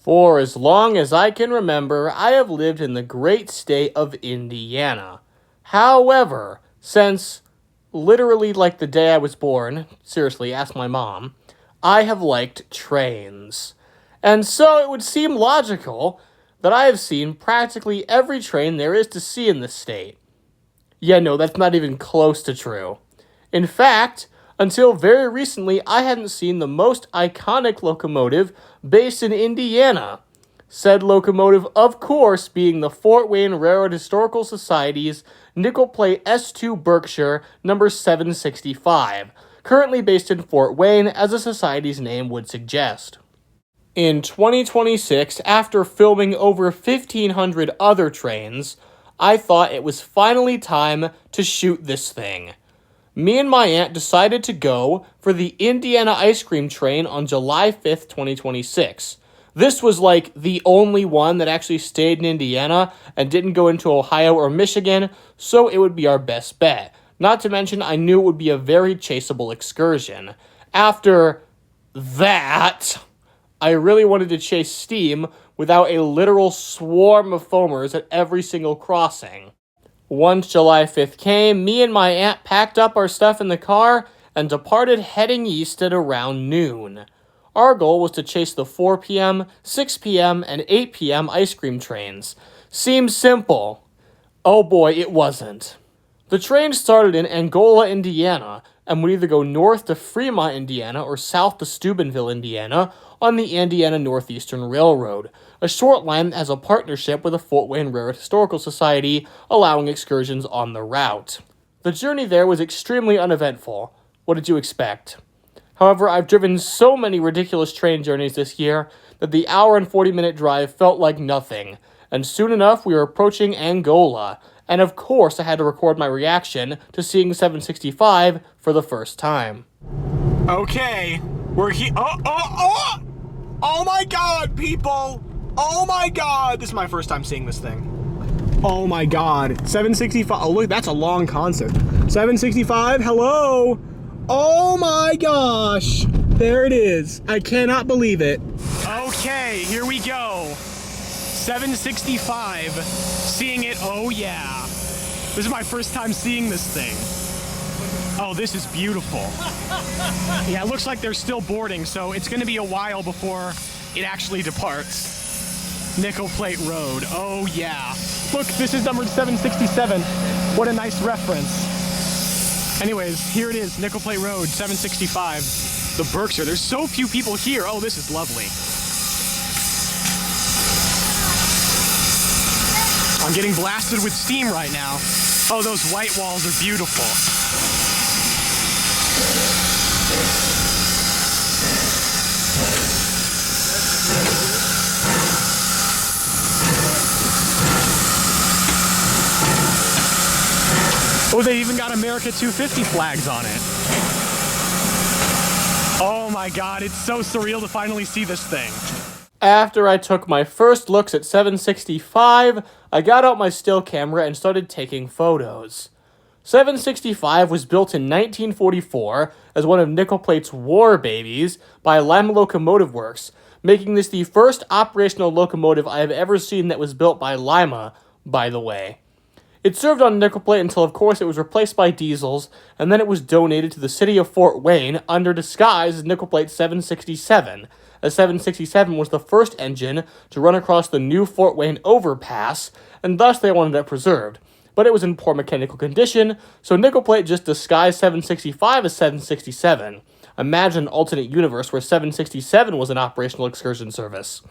For as long as I can remember, I have lived in the great state of Indiana. However, since literally like the day I was born, seriously, ask my mom, I have liked trains. And so it would seem logical that I have seen practically every train there is to see in this state. Yeah, no, that's not even close to true. In fact, until very recently, I hadn't seen the most iconic locomotive based in Indiana. Said locomotive, of course, being the Fort Wayne Railroad Historical Society's nickel plate S2 Berkshire number 765, currently based in Fort Wayne, as the society's name would suggest. In 2026, after filming over 1,500 other trains, I thought it was finally time to shoot this thing. Me and my aunt decided to go for the Indiana ice cream train on July 5th, 2026. This was like the only one that actually stayed in Indiana and didn't go into Ohio or Michigan, so it would be our best bet. Not to mention, I knew it would be a very chaseable excursion. After that, I really wanted to chase steam without a literal swarm of foamers at every single crossing. Once July 5th came, me and my aunt packed up our stuff in the car and departed heading east at around noon. Our goal was to chase the 4 p.m., 6 p.m., and 8 p.m. ice cream trains. Seems simple. Oh boy, it wasn't. The train started in Angola, Indiana, and would either go north to Fremont, Indiana, or south to Steubenville, Indiana, on the Indiana Northeastern Railroad, a short line that has a partnership with the Fort Wayne Railroad Historical Society, allowing excursions on the route. The journey there was extremely uneventful. What did you expect? However, I've driven so many ridiculous train journeys this year that the hour and 40-minute drive felt like nothing, and soon enough we were approaching Angola, and of course I had to record my reaction to seeing 765 for the first time. Okay, we're here. Oh my god, people! Oh my god! This is my first time seeing this thing. Oh my god. 765. Oh, look, that's a long concert. 765, hello! Oh my gosh! There it is. I cannot believe it. Okay, here we go. 765. Seeing it, oh yeah. This is my first time seeing this thing. Oh, this is beautiful. Yeah, it looks like they're still boarding, so it's gonna be a while before it actually departs. Nickel Plate Road, oh yeah. Look, this is numbered 767. What a nice reference. Anyways, here it is, Nickel Plate Road, 765. The Berkshire, there's so few people here. Oh, this is lovely. I'm getting blasted with steam right now. Oh, those white walls are beautiful. Oh, they even got America 250 flags on it. Oh my god, it's so surreal to finally see this thing. After I took my first looks at 765, I got out my still camera and started taking photos. 765 was built in 1944 as one of Nickel Plate's war babies by Lima Locomotive Works, making this the first operational locomotive I have ever seen that was built by Lima, by the way. It served on Nickel Plate until, of course, it was replaced by diesels, and then it was donated to the city of Fort Wayne under disguise as Nickel Plate 767, as 767 was the first engine to run across the new Fort Wayne overpass, and thus they wanted it preserved. But it was in poor mechanical condition, so Nickel Plate just disguised 765 as 767. Imagine an alternate universe where 767 was an operational excursion service.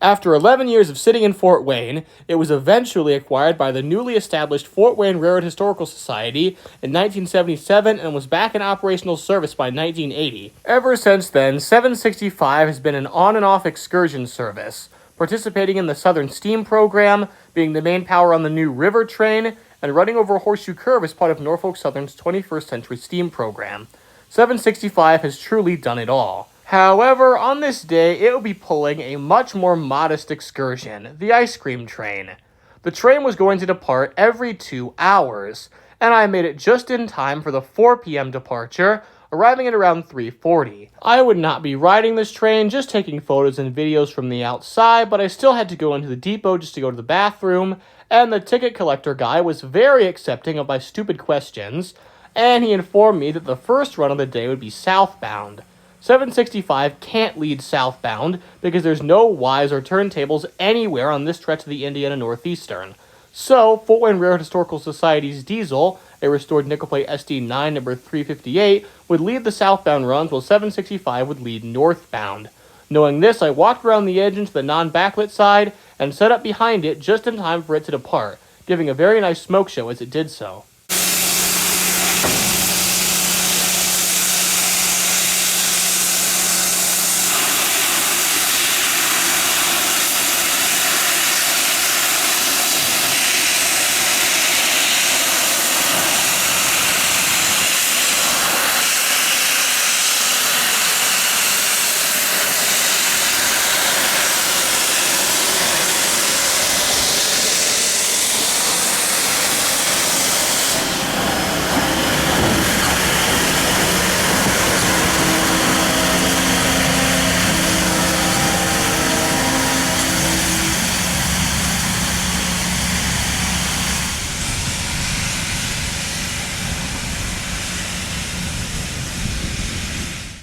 After 11 years of sitting in Fort Wayne, it was eventually acquired by the newly established Fort Wayne Railroad Historical Society in 1977 and was back in operational service by 1980. Ever since then, 765 has been an on-and-off excursion service, participating in the Southern Steam Program, being the main power on the new River Train, and running over Horseshoe Curve as part of Norfolk Southern's 21st Century Steam Program. 765 has truly done it all. However, on this day, it will be pulling a much more modest excursion, the ice cream train. The train was going to depart every 2 hours, and I made it just in time for the 4 p.m. departure arriving at around 3:40. I would not be riding this train, just taking photos and videos from the outside, but I still had to go into the depot just to go to the bathroom, and the ticket collector guy was very accepting of my stupid questions, and he informed me that the first run of the day would be southbound. 765 can't lead southbound because there's no Ys or turntables anywhere on this stretch of the Indiana Northeastern. So, Fort Wayne Railroad Historical Society's diesel, a restored nickel plate SD9 number 358, would lead the southbound runs while 765 would lead northbound. Knowing this, I walked around the edge into the non-backlit side and set up behind it just in time for it to depart, giving a very nice smoke show as it did so.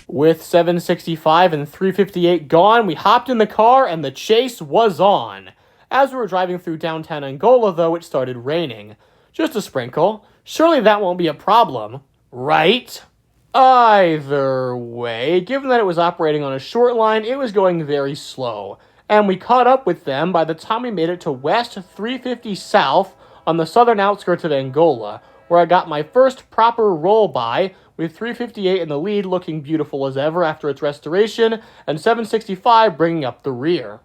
With 765 and 358 gone, we hopped in the car and the chase was on. As we were driving through downtown Angola, though, it started raining. Just a sprinkle. Surely that won't be a problem, right? Either way, given that it was operating on a short line, it was going very slow. And we caught up with them by the time we made it to West 350 South on the southern outskirts of Angola, where I got my first proper roll by, with 358 in the lead looking beautiful as ever after its restoration, and 765 bringing up the rear.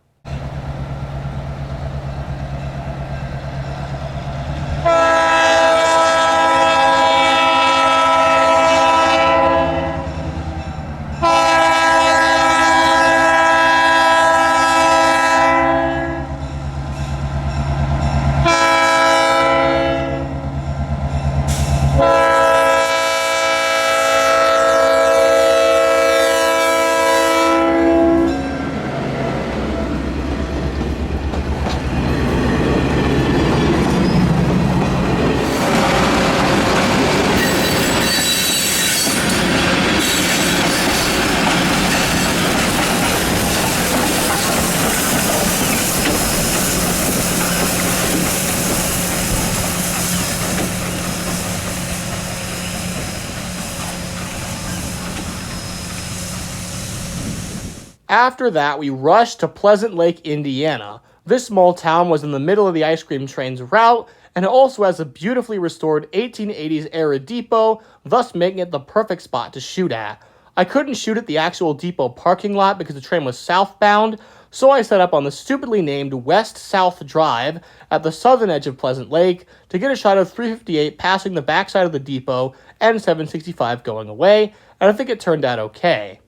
After that, we rushed to Pleasant Lake, Indiana. This small town was in the middle of the ice cream train's route, and it also has a beautifully restored 1880s era depot, thus making it the perfect spot to shoot at. I couldn't shoot at the actual depot parking lot because the train was southbound, so I set up on the stupidly named West-South Drive at the southern edge of Pleasant Lake to get a shot of 358 passing the backside of the depot and 765 going away, and I think it turned out okay.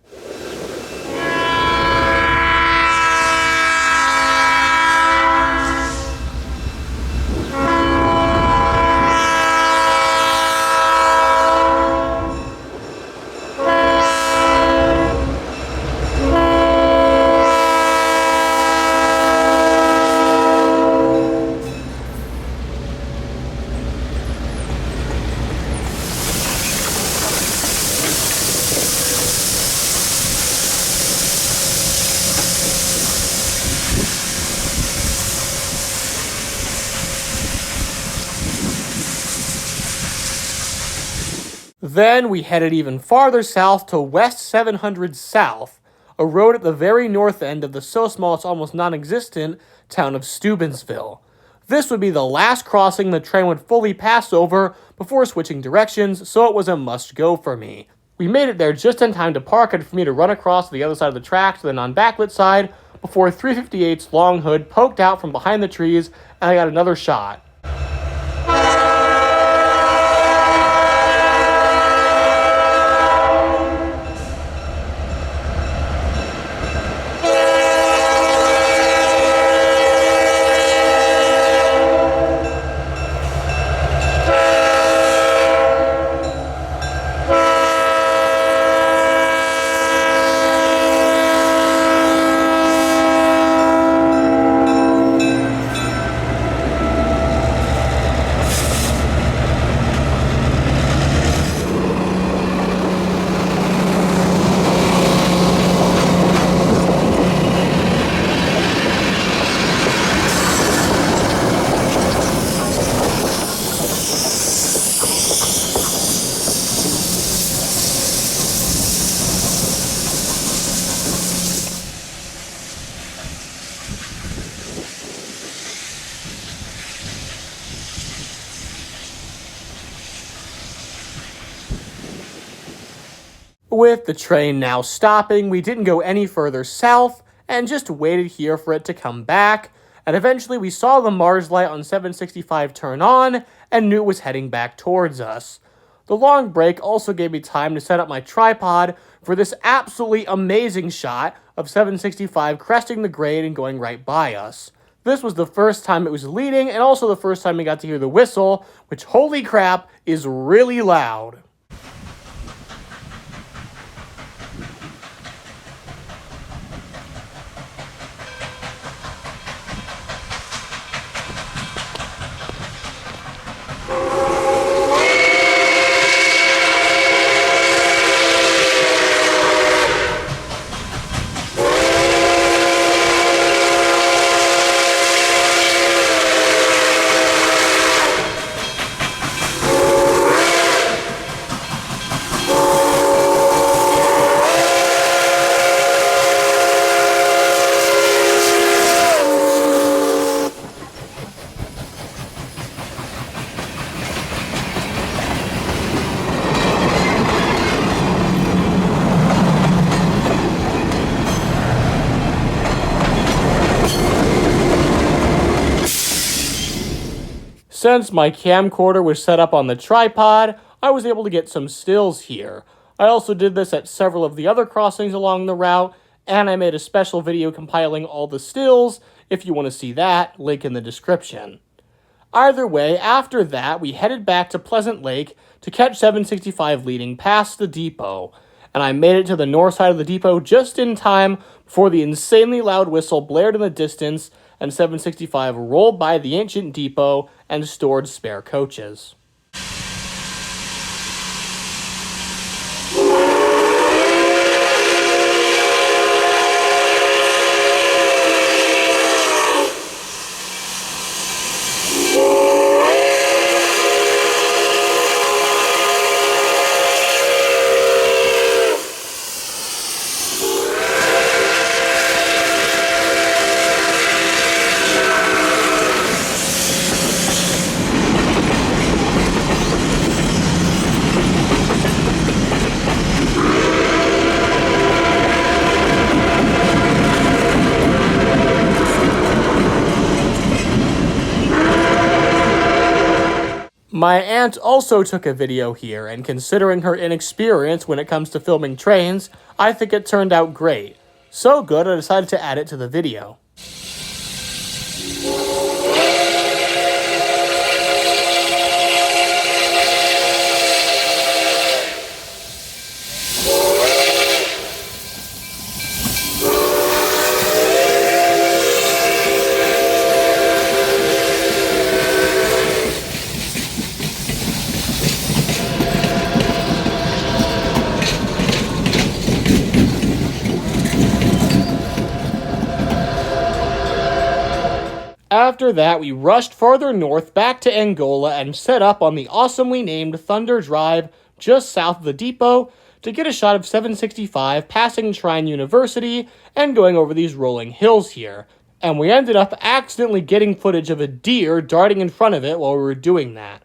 Then we headed even farther south to West 700 South, a road at the very north end of the so small it's almost non-existent town of Steubenville. This would be the last crossing the train would fully pass over before switching directions, so it was a must-go for me. We made it there just in time to park and for me to run across to the other side of the track to the non-backlit side before 358's long hood poked out from behind the trees and I got another shot. With the train now stopping, we didn't go any further south and just waited here for it to come back, and eventually we saw the Mars light on 765 turn on and knew it was heading back towards us. The long break also gave me time to set up my tripod for this absolutely amazing shot of 765 cresting the grade and going right by us. This was the first time it was leading, and also the first time we got to hear the whistle, which, holy crap, is really loud. Since my camcorder was set up on the tripod, I was able to get some stills here. I also did this at several of the other crossings along the route, and I made a special video compiling all the stills. If you want to see that, link in the description. Either way, after that, we headed back to Pleasant Lake to catch 765 leading past the depot, and I made it to the north side of the depot just in time before the insanely loud whistle blared in the distance and 765 rolled by the ancient depot and stored spare coaches. My aunt also took a video here, and considering her inexperience when it comes to filming trains, I think it turned out great. So good, I decided to add it to the video. After that, we rushed farther north back to Angola and set up on the awesomely named Thunder Drive just south of the depot to get a shot of 765 passing Trine University and going over these rolling hills here. And we ended up accidentally getting footage of a deer darting in front of it while we were doing that.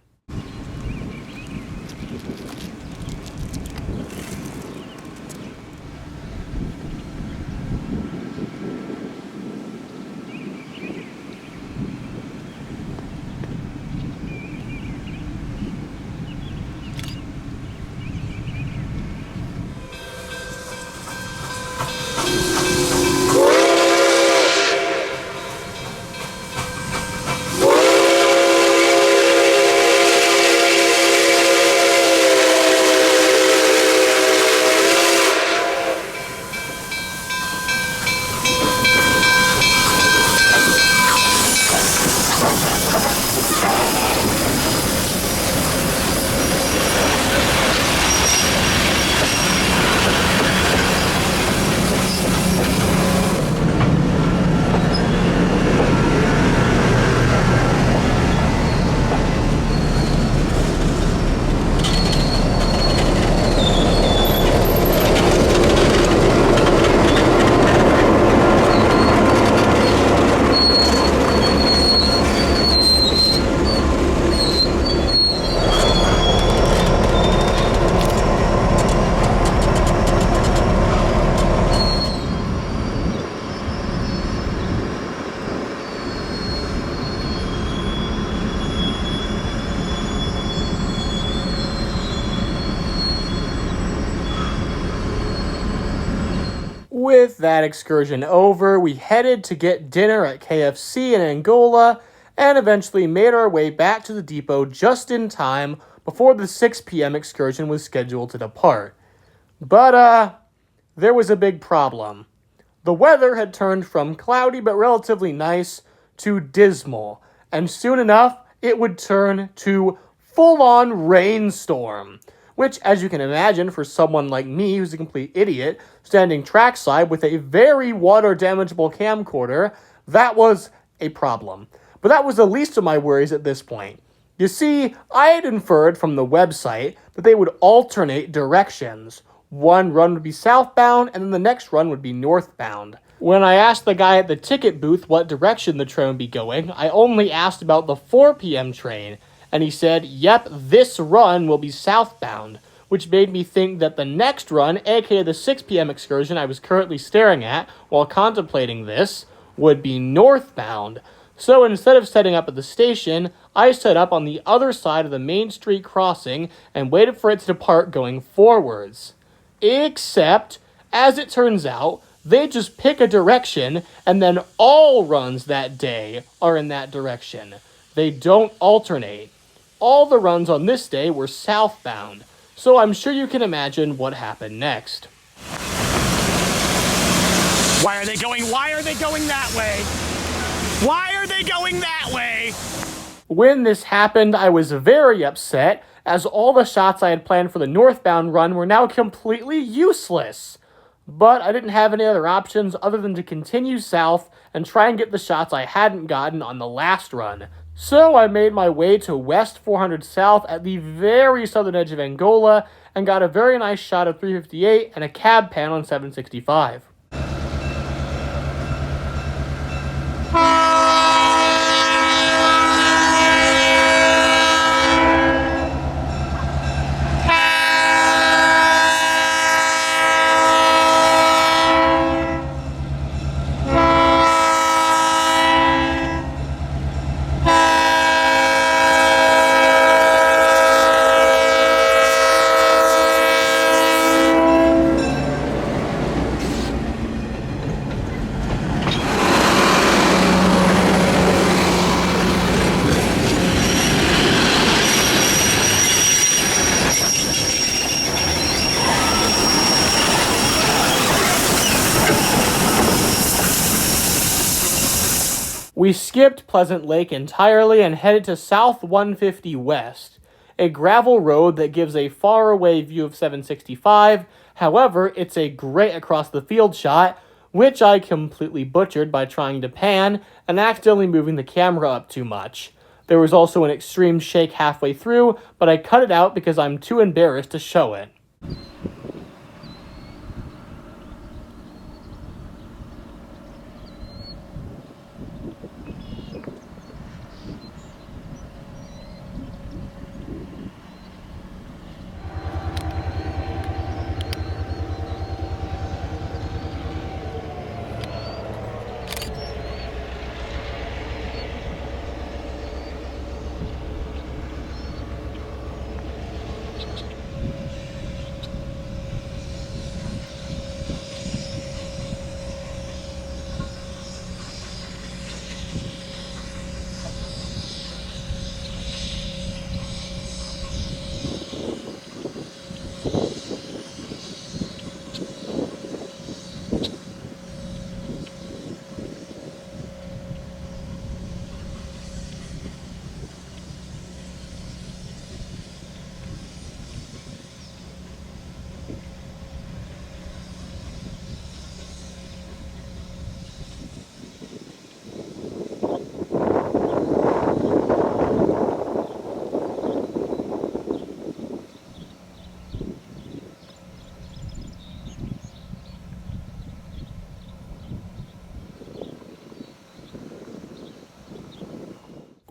With that excursion over, we headed to get dinner at KFC in Angola and eventually made our way back to the depot just in time before the 6 p.m. excursion was scheduled to depart. But, there was a big problem. The weather had turned from cloudy but relatively nice to dismal, and soon enough, it would turn to full-on rainstorm, which, as you can imagine, for someone like me who's a complete idiot, standing trackside with a very water-damageable camcorder, that was a problem. But that was the least of my worries at this point. You see, I had inferred from the website that they would alternate directions. One run would be southbound, and then the next run would be northbound. When I asked the guy at the ticket booth what direction the train would be going, I only asked about the 4 p.m. train, and he said, yep, this run will be southbound, which made me think that the next run, aka the 6 p.m. excursion I was currently staring at while contemplating this, would be northbound. So instead of setting up at the station, I set up on the other side of the Main Street crossing and waited for it to depart going forwards. Except, as it turns out, they just pick a direction and then all runs that day are in that direction. They don't alternate. All the runs on this day were southbound, so I'm sure you can imagine what happened next. Why are they going that way? Why are they going that way? When this happened, I was very upset, as all the shots I had planned for the northbound run were now completely useless. But I didn't have any other options other than to continue south and try and get the shots I hadn't gotten on the last run. So I made my way to West 400 South at the very southern edge of Angola and got a very nice shot of 358 and a cab pan on 765. We skipped Pleasant Lake entirely and headed to South 150 West, a gravel road that gives a far-away view of 765. However, it's a great across-the-field shot, which I completely butchered by trying to pan and accidentally moving the camera up too much. There was also an extreme shake halfway through, but I cut it out because I'm too embarrassed to show it.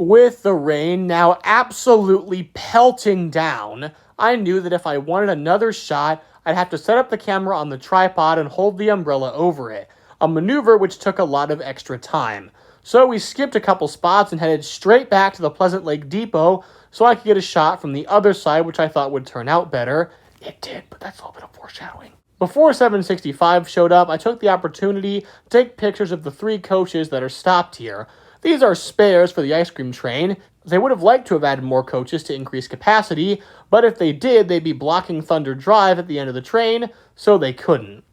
With the rain now absolutely pelting down, I knew that if I wanted another shot, I'd have to set up the camera on the tripod and hold the umbrella over it, a maneuver which took a lot of extra time. So we skipped a couple spots and headed straight back to the Pleasant Lake Depot so I could get a shot from the other side, which I thought would turn out better. It did, but that's a little bit of foreshadowing. Before 765 showed up, I took the opportunity to take pictures of the 3 coaches that are stopped here. These are spares for the ice cream train. They would have liked to have added more coaches to increase capacity, but if they did, they'd be blocking Thunder Drive at the end of the train, so they couldn't.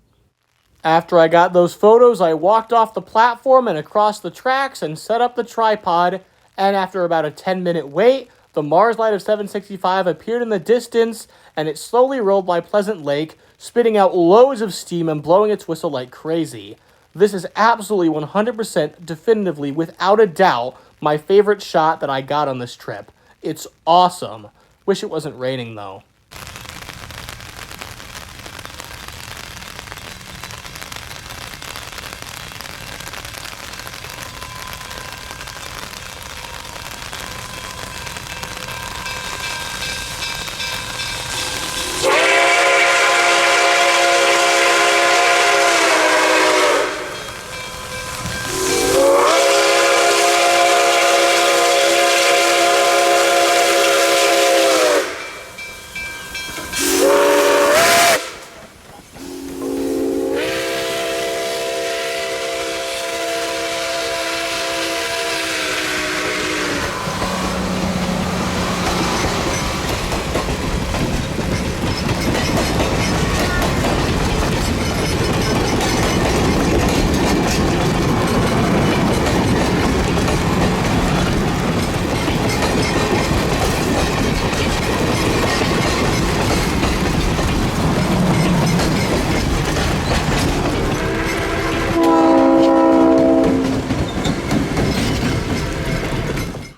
After I got those photos, I walked off the platform and across the tracks and set up the tripod, and after about a 10-minute wait, the Mars light of 765 appeared in the distance, and it slowly rolled by Pleasant Lake, spitting out loads of steam and blowing its whistle like crazy. This is absolutely 100% definitively, without a doubt, my favorite shot that I got on this trip. It's awesome. Wish it wasn't raining, though.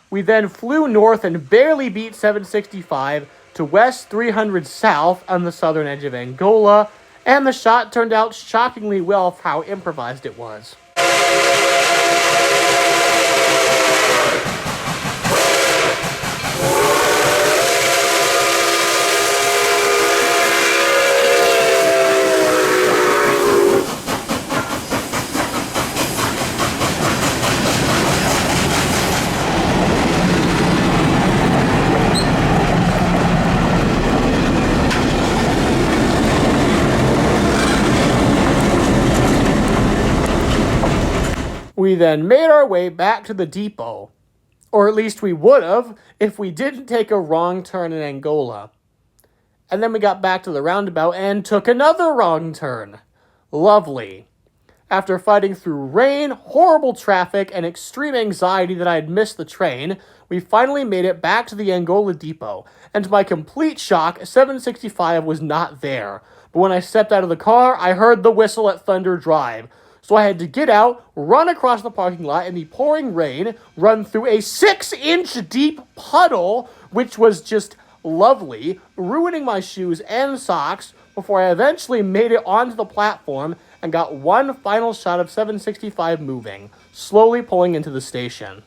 We then flew north and barely beat 765 to west 300 south on the southern edge of Angola, and the shot turned out shockingly well for how improvised it was. We then made our way back to the depot. Or at least we would have if we didn't take a wrong turn in Angola. And then we got back to the roundabout and took another wrong turn. Lovely. After fighting through rain, horrible traffic, and extreme anxiety that I had missed the train, we finally made it back to the Angola depot. And to my complete shock, 765 was not there. But when I stepped out of the car, I heard the whistle at Thunder Drive. So I had to get out, run across the parking lot in the pouring rain, run through a 6-inch deep puddle, which was just lovely, ruining my shoes and socks, before I eventually made it onto the platform and got one final shot of 765 moving, slowly pulling into the station.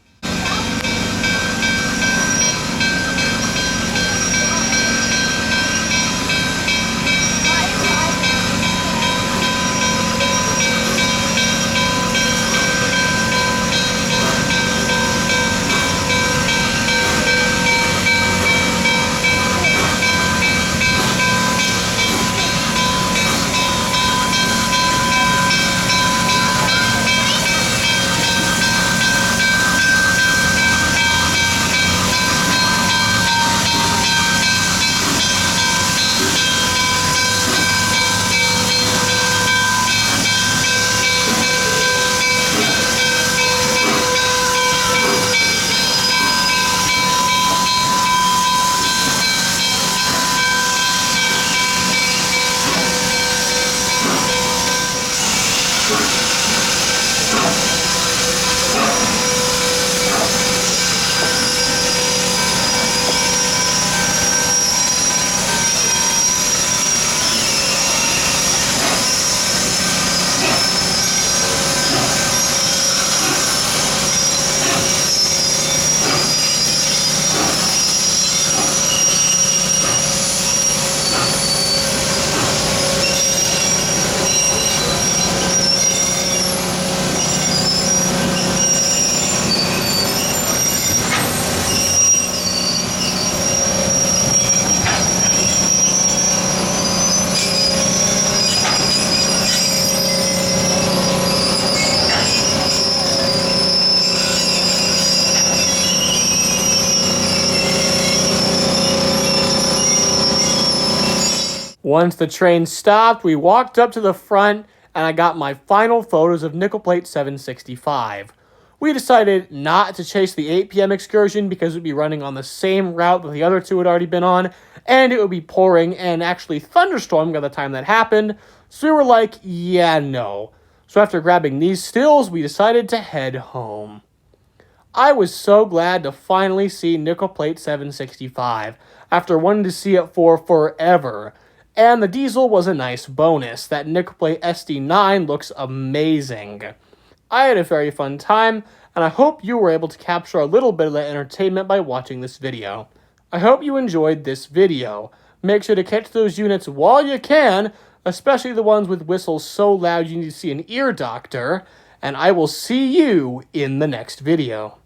Once the train stopped, we walked up to the front, and I got my final photos of nickel plate 765. We decided not to chase the 8 p.m. excursion because it would be running on the same route that the other two had already been on, and it would be pouring and actually thunderstorming by the time that happened, so we were like, yeah, no. So after grabbing these stills, we decided to head home. I was so glad to finally see nickel plate 765, after wanting to see it for forever. And the diesel was a nice bonus. That nickel plate SD9 looks amazing. I had a very fun time, and I hope you were able to capture a little bit of that entertainment by watching this video. I hope you enjoyed this video. Make sure to catch those units while you can, especially the ones with whistles so loud you need to see an ear doctor, and I will see you in the next video.